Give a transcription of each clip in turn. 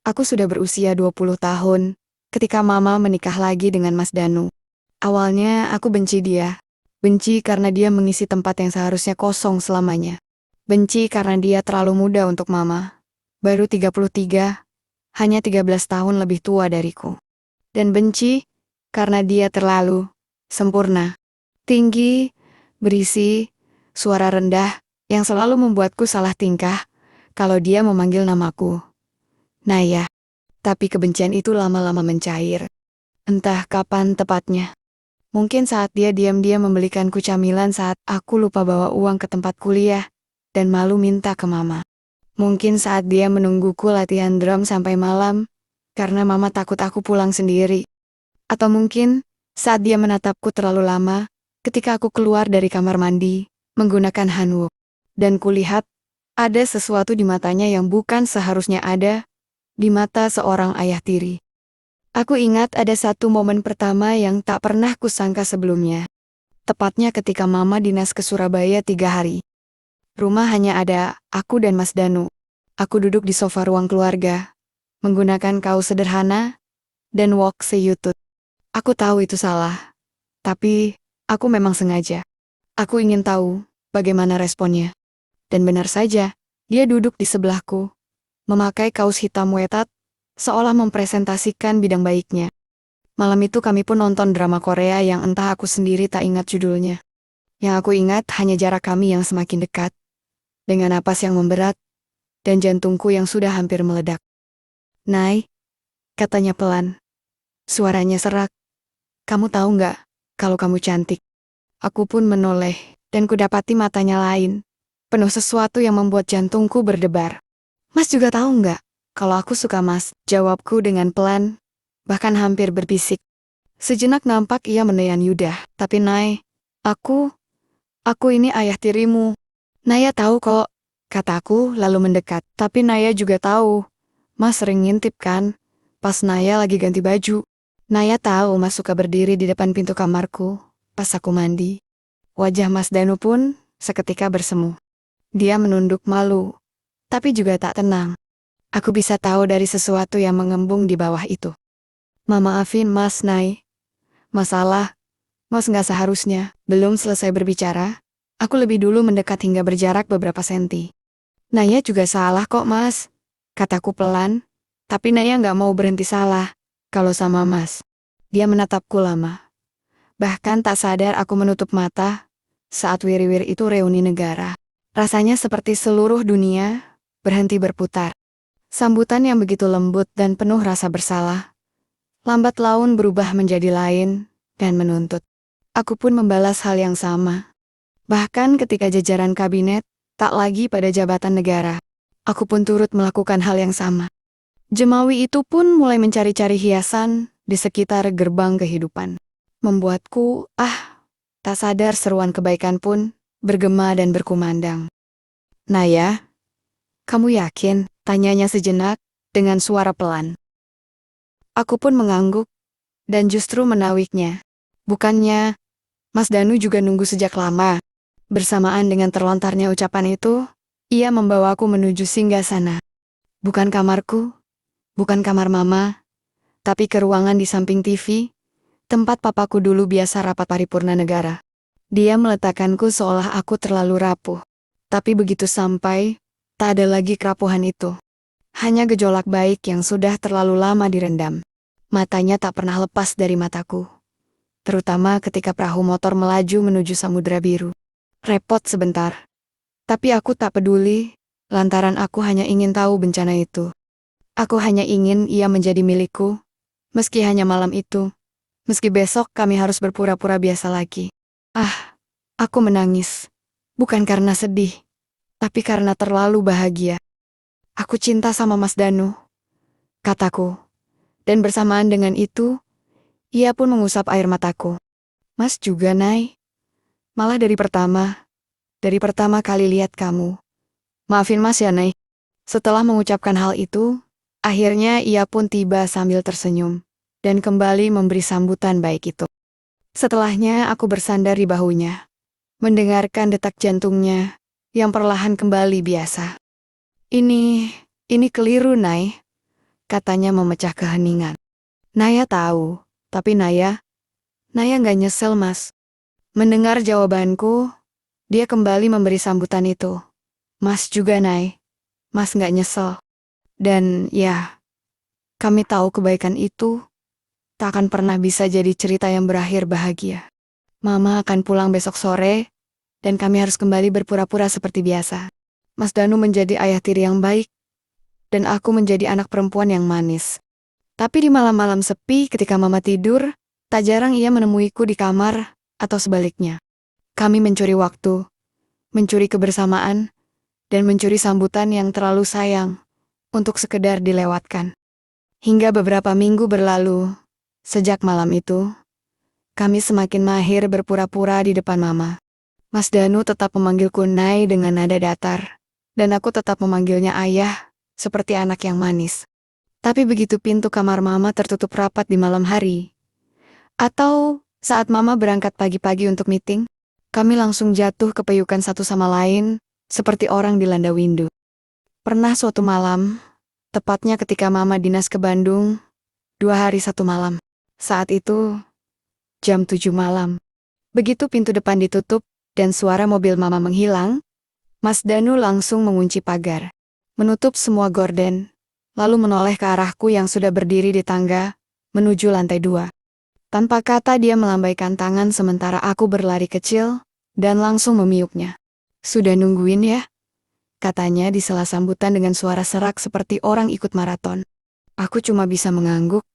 Aku sudah berusia 20 tahun ketika Mama menikah lagi dengan Mas Danu. Awalnya aku benci dia. Benci karena dia mengisi tempat yang seharusnya kosong selamanya. Benci karena dia terlalu muda untuk Mama. Baru 33, hanya 13 tahun lebih tua dariku. Dan benci karena dia terlalu sempurna. Tinggi, berisi, suara rendah yang selalu membuatku salah tingkah kalau dia memanggil namaku. Naya. Tapi kebencian itu lama-lama mencair. Entah kapan tepatnya. Mungkin saat dia diam-diam membelikanku camilan saat aku lupa bawa uang ke tempat kuliah dan malu minta ke Mama. Mungkin saat dia menungguku latihan drum sampai malam karena Mama takut aku pulang sendiri. Atau mungkin saat dia menatapku terlalu lama ketika aku keluar dari kamar mandi menggunakan handuk. Dan kulihat ada sesuatu di matanya yang bukan seharusnya ada di mata seorang ayah tiri. Aku ingat ada satu momen pertama yang tak pernah kusangka sebelumnya. Tepatnya ketika Mama dinas ke Surabaya 3 hari. Rumah hanya ada aku dan Mas Danu. Aku duduk di sofa ruang keluarga, menggunakan kaos sederhana dan wok seyutut. Aku tahu itu salah, tapi aku memang sengaja. Aku ingin tahu bagaimana responnya. Dan benar saja, dia duduk di sebelahku, memakai kaos hitam wetat, seolah mempresentasikan bidang baiknya. Malam itu kami pun nonton drama Korea yang entah aku sendiri tak ingat judulnya. Yang aku ingat hanya jarak kami yang semakin dekat, dengan napas yang memberat, dan jantungku yang sudah hampir meledak. "Nay," katanya pelan. Suaranya serak. "Kamu tahu nggak kalau kamu cantik?" Aku pun menoleh, dan kudapati matanya lain, penuh sesuatu yang membuat jantungku berdebar. "Mas juga tahu nggak kalau aku suka Mas?" Jawabku dengan pelan, bahkan hampir berbisik. Sejenak nampak ia menelan Yudah. "Tapi Nay, aku ini ayah tirimu." "Naya tahu kok," kataku lalu mendekat. "Tapi Naya juga tahu, Mas sering ngintip kan, pas Naya lagi ganti baju. Naya tahu Mas suka berdiri di depan pintu kamarku, pas aku mandi." Wajah Mas Danu pun seketika bersemu. Dia menunduk malu, tapi juga tak tenang. Aku bisa tahu dari sesuatu yang mengembung di bawah itu. "Maafin Mas Nay. Masalah, Mas nggak seharusnya." Belum selesai berbicara, aku lebih dulu mendekat hingga berjarak beberapa senti. "Naya juga salah kok Mas," kataku pelan, tapi Naya nggak mau berhenti salah kalau sama Mas. Dia menatapku lama. Bahkan tak sadar aku menutup mata saat wiri-wiri itu reuni negara. Rasanya seperti seluruh dunia berhenti berputar. Sambutan yang begitu lembut dan penuh rasa bersalah. Lambat laun berubah menjadi lain dan menuntut. Aku pun membalas hal yang sama. Bahkan ketika jajaran kabinet tak lagi pada jabatan negara, aku pun turut melakukan hal yang sama. Jemawi itu pun mulai mencari-cari hiasan di sekitar gerbang kehidupan. Membuatku, tak sadar seruan kebaikan pun bergema dan berkumandang. "Naya, kamu yakin?" tanyanya sejenak dengan suara pelan. Aku pun mengangguk dan justru menawiknya. "Bukannya Mas Danu juga nunggu sejak lama?" Bersamaan dengan terlontarnya ucapan itu, ia membawaku menuju singgasana. Bukan kamarku, bukan kamar Mama, tapi ke ruangan di samping TV, tempat papaku dulu biasa rapat paripurna negara. Dia meletakkanku seolah aku terlalu rapuh. Tapi begitu sampai, tak ada lagi kerapuhan itu. Hanya gejolak baik yang sudah terlalu lama direndam. Matanya tak pernah lepas dari mataku. Terutama ketika perahu motor melaju menuju Samudra Biru. Repot sebentar. Tapi aku tak peduli, lantaran aku hanya ingin tahu bencana itu. Aku hanya ingin ia menjadi milikku, meski hanya malam itu. Meski besok kami harus berpura-pura biasa lagi. Aku menangis. Bukan karena sedih, tapi karena terlalu bahagia. "Aku cinta sama Mas Danu," kataku. Dan bersamaan dengan itu, ia pun mengusap air mataku. "Mas juga, Nay. Malah dari pertama kali lihat kamu. Maafin Mas ya, Nay." Setelah mengucapkan hal itu, akhirnya ia pun tiba sambil tersenyum, dan kembali memberi sambutan baik itu. Setelahnya aku bersandar di bahunya, mendengarkan detak jantungnya yang perlahan kembali biasa. Ini keliru, Nay. katanya memecah keheningan. Naya tahu, tapi Naya nggak nyesel, Mas. Mendengar jawabanku, dia kembali memberi sambutan itu. Mas juga, Nay. Mas nggak nyesel. Dan ya, kami tahu kebaikan itu tak akan pernah bisa jadi cerita yang berakhir bahagia. Mama akan pulang besok sore, dan kami harus kembali berpura-pura seperti biasa. Mas Danu menjadi ayah tiri yang baik, dan aku menjadi anak perempuan yang manis. Tapi di malam-malam sepi ketika Mama tidur, tak jarang ia menemuiku di kamar, atau sebaliknya. Kami mencuri waktu, mencuri kebersamaan, dan mencuri sambutan yang terlalu sayang untuk sekedar dilewatkan. Hingga beberapa minggu berlalu, sejak malam itu, kami semakin mahir berpura-pura di depan Mama. Mas Danu tetap memanggilku Nay dengan nada datar, dan aku tetap memanggilnya ayah, seperti anak yang manis. Tapi begitu pintu kamar Mama tertutup rapat di malam hari, atau saat Mama berangkat pagi-pagi untuk meeting, kami langsung jatuh ke peyukan satu sama lain, seperti orang dilanda windu. Pernah suatu malam, tepatnya ketika Mama dinas ke Bandung, 2 hari 1 malam. Saat itu, jam 7 malam. Begitu pintu depan ditutup, dan suara mobil Mama menghilang, Mas Danu langsung mengunci pagar, menutup semua gorden, lalu menoleh ke arahku yang sudah berdiri di tangga, menuju lantai 2. Tanpa kata dia melambaikan tangan sementara aku berlari kecil, dan langsung memiupnya. Sudah nungguin ya? Katanya di sela sambutan dengan suara serak seperti orang ikut maraton. Aku cuma bisa mengangguk,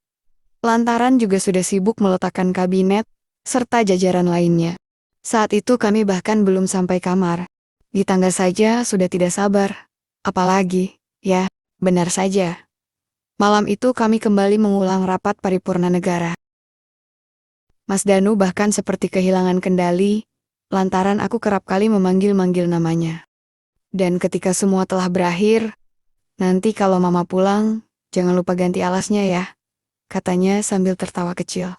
lantaran juga sudah sibuk meletakkan kabinet, serta jajaran lainnya. Saat itu kami bahkan belum sampai kamar. Di tangga saja sudah tidak sabar. Apalagi, ya, benar saja. Malam itu kami kembali mengulang rapat paripurna negara. Mas Danu bahkan seperti kehilangan kendali, lantaran aku kerap kali memanggil-manggil namanya. Dan ketika semua telah berakhir, nanti kalau Mama pulang, jangan lupa ganti alasnya ya, katanya sambil tertawa kecil.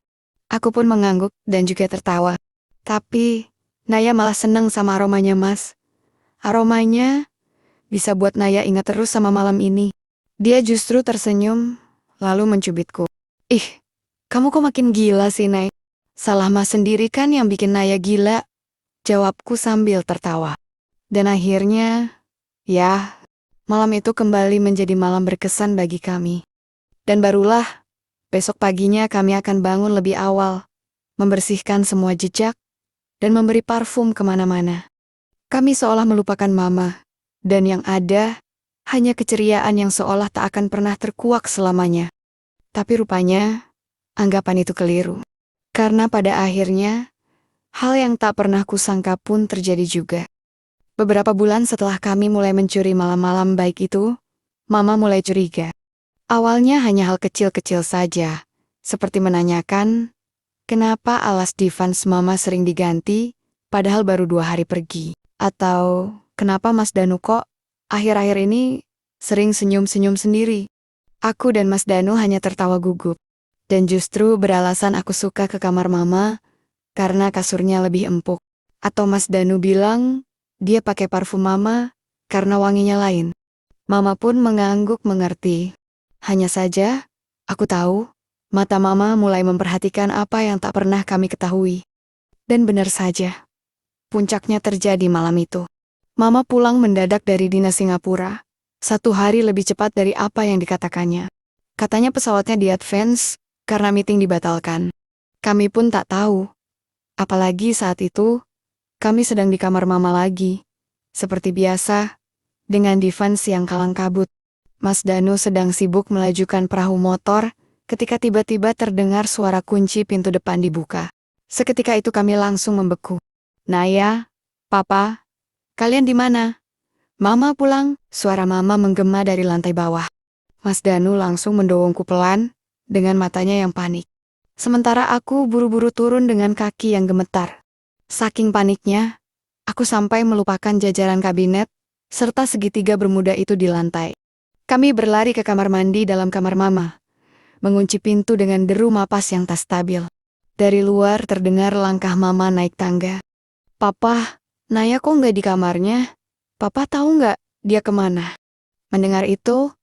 Aku pun mengangguk dan juga tertawa. Tapi, Naya malah seneng sama aromanya, Mas. Aromanya bisa buat Naya ingat terus sama malam ini. Dia justru tersenyum, lalu mencubitku. Ih, kamu kok makin gila sih, Nay? Salah Mas sendiri kan yang bikin Naya gila, jawabku sambil tertawa. Dan akhirnya, ya, malam itu kembali menjadi malam berkesan bagi kami. Dan barulah, besok paginya kami akan bangun lebih awal, membersihkan semua jejak, dan memberi parfum kemana-mana. Kami seolah melupakan Mama, dan yang ada, hanya keceriaan yang seolah tak akan pernah terkuak selamanya. Tapi rupanya, anggapan itu keliru. Karena pada akhirnya, hal yang tak pernah kusangka pun terjadi juga. Beberapa bulan setelah kami mulai mencuri malam-malam baik itu, Mama mulai curiga. Awalnya hanya hal kecil-kecil saja, seperti menanyakan, kenapa alas Divans Mama sering diganti, padahal baru 2 hari pergi. Atau, kenapa Mas Danu kok, akhir-akhir ini, sering senyum-senyum sendiri. Aku dan Mas Danu hanya tertawa gugup. Dan justru beralasan aku suka ke kamar Mama, karena kasurnya lebih empuk. Atau Mas Danu bilang, dia pakai parfum Mama, karena wanginya lain. Mama pun mengangguk mengerti. Hanya saja, aku tahu, mata Mama mulai memperhatikan apa yang tak pernah kami ketahui. Dan benar saja, puncaknya terjadi malam itu. Mama pulang mendadak dari dinas Singapura, 1 hari lebih cepat dari apa yang dikatakannya. Katanya pesawatnya di advance, karena meeting dibatalkan. Kami pun tak tahu. Apalagi saat itu, kami sedang di kamar Mama lagi. Seperti biasa, dengan Divans yang kalang kabut. Mas Danu sedang sibuk melajukan perahu motor, ketika tiba-tiba terdengar suara kunci pintu depan dibuka. Seketika itu kami langsung membeku. Naya, Papa, kalian di mana? Mama pulang, suara Mama menggema dari lantai bawah. Mas Danu langsung mendorongku pelan, dengan matanya yang panik. Sementara aku buru-buru turun dengan kaki yang gemetar. Saking paniknya, aku sampai melupakan jajaran kabinet, serta segitiga bermuda itu di lantai. Kami berlari ke kamar mandi dalam kamar Mama, mengunci pintu dengan deru napas yang tak stabil. Dari luar terdengar langkah Mama naik tangga. Papa, Naya kok nggak di kamarnya? Papa tahu nggak dia kemana? Mendengar itu,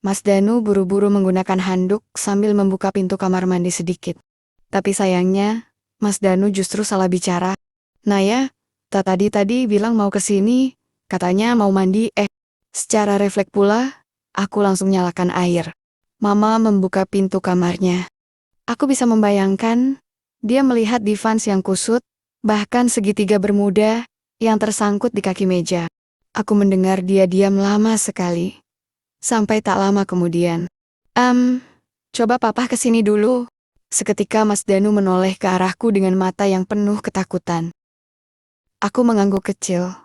Mas Danu buru-buru menggunakan handuk sambil membuka pintu kamar mandi sedikit. Tapi sayangnya, Mas Danu justru salah bicara. Naya, tadi bilang mau ke sini, katanya mau mandi. Secara refleks pula, aku langsung nyalakan air. Mama membuka pintu kamarnya. Aku bisa membayangkan, dia melihat divans yang kusut, bahkan segitiga bermuda yang tersangkut di kaki meja. Aku mendengar dia diam lama sekali. Sampai tak lama kemudian. Coba papa kesini dulu. Seketika Mas Danu menoleh ke arahku dengan mata yang penuh ketakutan. Aku mengangguk kecil,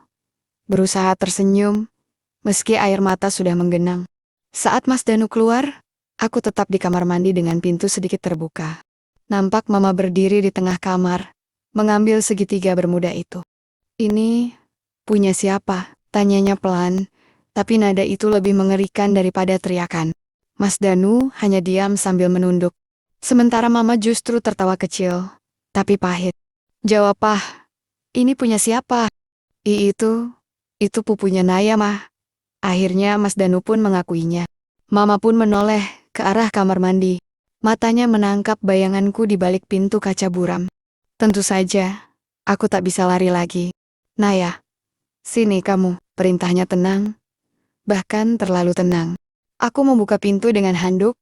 berusaha tersenyum, meski air mata sudah menggenang. Saat Mas Danu keluar, aku tetap di kamar mandi dengan pintu sedikit terbuka. Nampak mama berdiri di tengah kamar, mengambil segitiga bermuda itu. Ini punya siapa? Tanyanya pelan, tapi nada itu lebih mengerikan daripada teriakan. Mas Danu hanya diam sambil menunduk. Sementara mama justru tertawa kecil, tapi pahit. Jawab, ini punya siapa? Itu pupunya Naya, mah. Akhirnya Mas Danu pun mengakuinya. Mama pun menoleh ke arah kamar mandi. Matanya menangkap bayanganku di balik pintu kaca buram. Tentu saja, aku tak bisa lari lagi. Naya, sini kamu, perintahnya tenang. Bahkan terlalu tenang. Aku membuka pintu dengan handuk,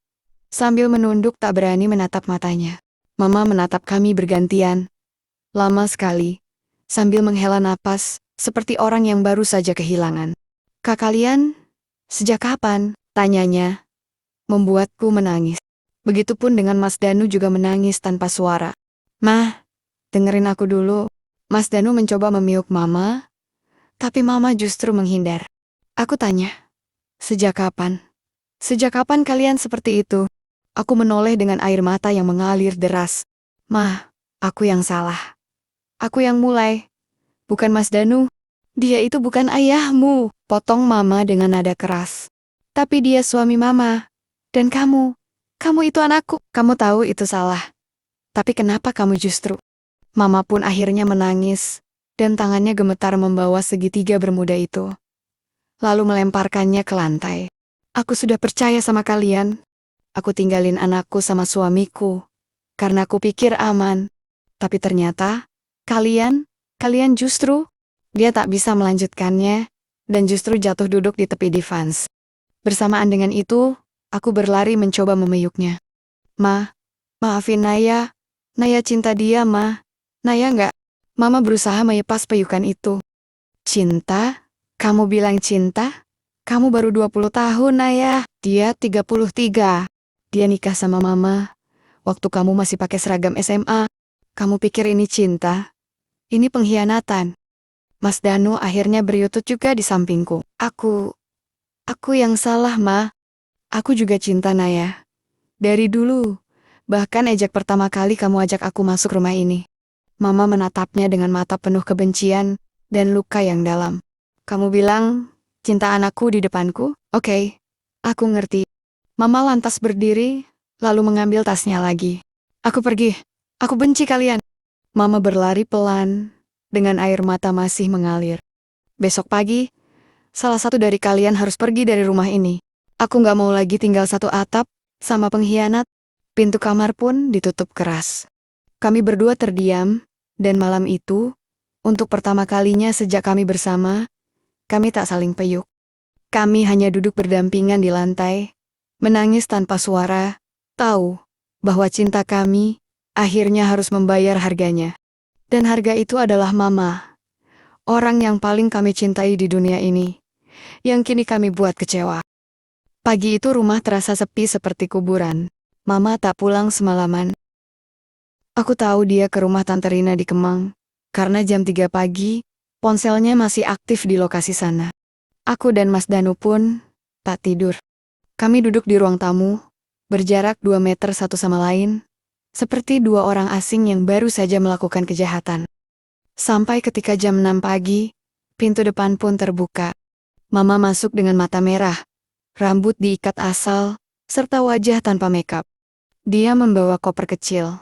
sambil menunduk tak berani menatap matanya. Mama menatap kami bergantian. Lama sekali, sambil menghela napas, seperti orang yang baru saja kehilangan. Kak kalian, sejak kapan? Tanyanya, membuatku menangis. Begitupun dengan Mas Danu juga menangis tanpa suara. Mah, dengerin aku dulu. Mas Danu mencoba memiuk mama, tapi mama justru menghindar. Aku tanya, sejak kapan? Sejak kapan kalian seperti itu? Aku menoleh dengan air mata yang mengalir deras. Mah, aku yang salah. Aku yang mulai. Bukan Mas Danu. Dia itu bukan ayahmu, potong mama dengan nada keras. Tapi dia suami mama. Dan kamu itu anakku. Kamu tahu itu salah. Tapi kenapa kamu justru? Mama pun akhirnya menangis, dan tangannya gemetar membawa segitiga bermuda itu. Lalu melemparkannya ke lantai. Aku sudah percaya sama kalian. Aku tinggalin anakku sama suamiku, karena aku pikir aman. Tapi ternyata, kalian justru, dia tak bisa melanjutkannya, dan justru jatuh duduk di tepi divans. Bersamaan dengan itu, aku berlari mencoba memeyuknya. Maafin Naya. Naya cinta dia, Ma. Naya enggak. Mama berusaha melepas peyukan itu. Cinta? Kamu bilang cinta? Kamu baru 20 tahun, Naya. Dia 33. Dia nikah sama Mama waktu kamu masih pakai seragam SMA. Kamu pikir ini cinta? Ini pengkhianatan. Mas Danu akhirnya berlutut juga di sampingku. Aku yang salah, Ma. Aku juga cinta Naya. Dari dulu. Bahkan ejak pertama kali kamu ajak aku masuk rumah ini. Mama menatapnya dengan mata penuh kebencian dan luka yang dalam. Kamu bilang cinta anakku di depanku? Oke, aku ngerti. Mama lantas berdiri, lalu mengambil tasnya lagi. Aku pergi. Aku benci kalian. Mama berlari pelan, dengan air mata masih mengalir. Besok pagi, salah satu dari kalian harus pergi dari rumah ini. Aku gak mau lagi tinggal satu atap sama pengkhianat. Pintu kamar pun ditutup keras. Kami berdua terdiam, dan malam itu, untuk pertama kalinya sejak kami bersama, kami tak saling peyuk. Kami hanya duduk berdampingan di lantai, menangis tanpa suara, tahu bahwa cinta kami akhirnya harus membayar harganya. Dan harga itu adalah Mama, orang yang paling kami cintai di dunia ini, yang kini kami buat kecewa. Pagi itu rumah terasa sepi seperti kuburan. Mama tak pulang semalaman. Aku tahu dia ke rumah Tante Rina di Kemang, karena jam 3 pagi, ponselnya masih aktif di lokasi sana. Aku dan Mas Danu pun tak tidur. Kami duduk di ruang tamu, berjarak 2 meter satu sama lain, seperti dua orang asing yang baru saja melakukan kejahatan. Sampai ketika jam 6 pagi, pintu depan pun terbuka. Mama masuk dengan mata merah, rambut diikat asal, serta wajah tanpa makeup. Dia membawa koper kecil.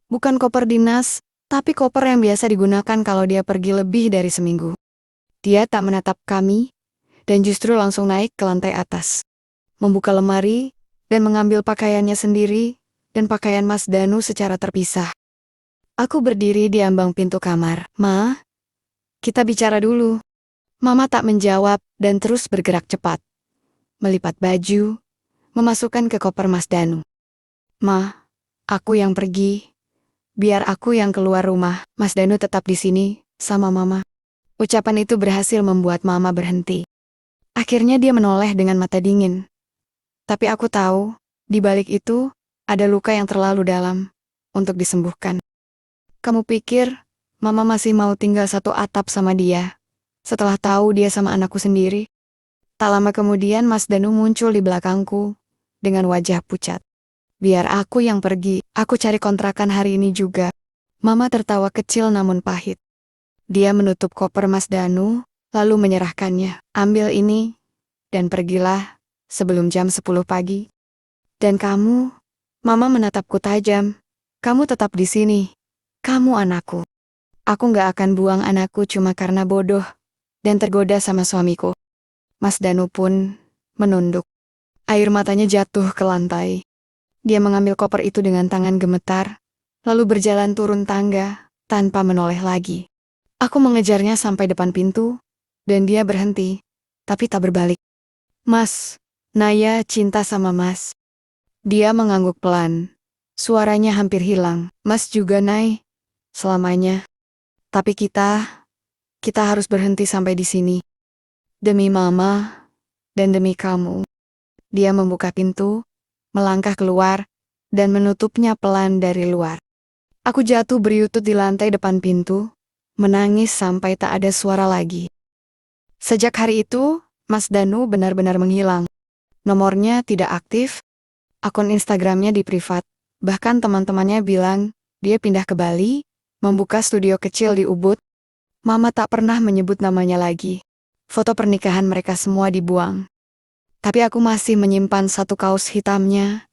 Bukan koper dinas, tapi koper yang biasa digunakan kalau dia pergi lebih dari seminggu. Dia tak menatap kami, dan justru langsung naik ke lantai atas. membuka lemari, dan mengambil pakaiannya sendiri, dan pakaian Mas Danu secara terpisah. Aku berdiri di ambang pintu kamar. "Ma, kita bicara dulu." Mama tak menjawab dan terus bergerak cepat. Melipat baju, memasukkan ke koper Mas Danu. "Ma, aku yang pergi. Biar aku yang keluar rumah. Mas Danu tetap di sini, sama Mama." Ucapan itu berhasil membuat Mama berhenti. Akhirnya dia menoleh dengan mata dingin. Tapi aku tahu, di balik itu, ada luka yang terlalu dalam untuk disembuhkan. "Kamu pikir, Mama masih mau tinggal satu atap sama dia, setelah tahu dia sama anakku sendiri?" Tak lama kemudian Mas Danu muncul di belakangku, dengan wajah pucat. "Biar aku yang pergi, aku cari kontrakan hari ini juga." Mama tertawa kecil namun pahit. Dia menutup koper Mas Danu, lalu menyerahkannya. "Ambil ini, dan pergilah sebelum jam 10 pagi. Dan kamu," Mama menatapku tajam, "kamu tetap di sini. Kamu anakku. Aku gak akan buang anakku cuma karena bodoh dan tergoda sama suamiku." Mas Danu pun menunduk. Air matanya jatuh ke lantai. Dia mengambil koper itu dengan tangan gemetar, lalu berjalan turun tangga tanpa menoleh lagi. Aku mengejarnya sampai depan pintu, dan dia berhenti, tapi tak berbalik. "Mas, Naya cinta sama Mas." Dia mengangguk pelan. Suaranya hampir hilang. "Mas juga, Nay. Selamanya. Tapi kita harus berhenti sampai di sini. Demi Mama, dan demi kamu." Dia membuka pintu, melangkah keluar, dan menutupnya pelan dari luar. Aku jatuh berlutut di lantai depan pintu, menangis sampai tak ada suara lagi. Sejak hari itu, Mas Danu benar-benar menghilang. Nomornya tidak aktif, akun Instagramnya di-privat, bahkan teman-temannya bilang dia pindah ke Bali, membuka studio kecil di Ubud. Mama tak pernah menyebut namanya lagi. Foto pernikahan mereka semua dibuang. Tapi aku masih menyimpan satu kaos hitamnya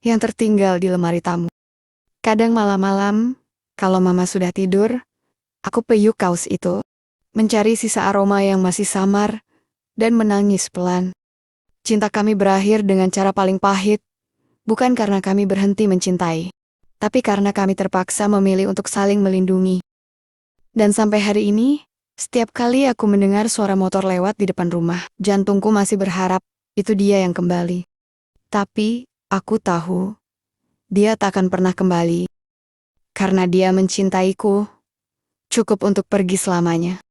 yang tertinggal di lemari tamu. Kadang malam-malam, kalau Mama sudah tidur, aku peyuk kaos itu, mencari sisa aroma yang masih samar, dan menangis pelan. Cinta kami berakhir dengan cara paling pahit, bukan karena kami berhenti mencintai, tapi karena kami terpaksa memilih untuk saling melindungi. Dan sampai hari ini, setiap kali aku mendengar suara motor lewat di depan rumah, jantungku masih berharap itu dia yang kembali. Tapi, aku tahu, dia tak akan pernah kembali. Karena dia mencintaiku, cukup untuk pergi selamanya.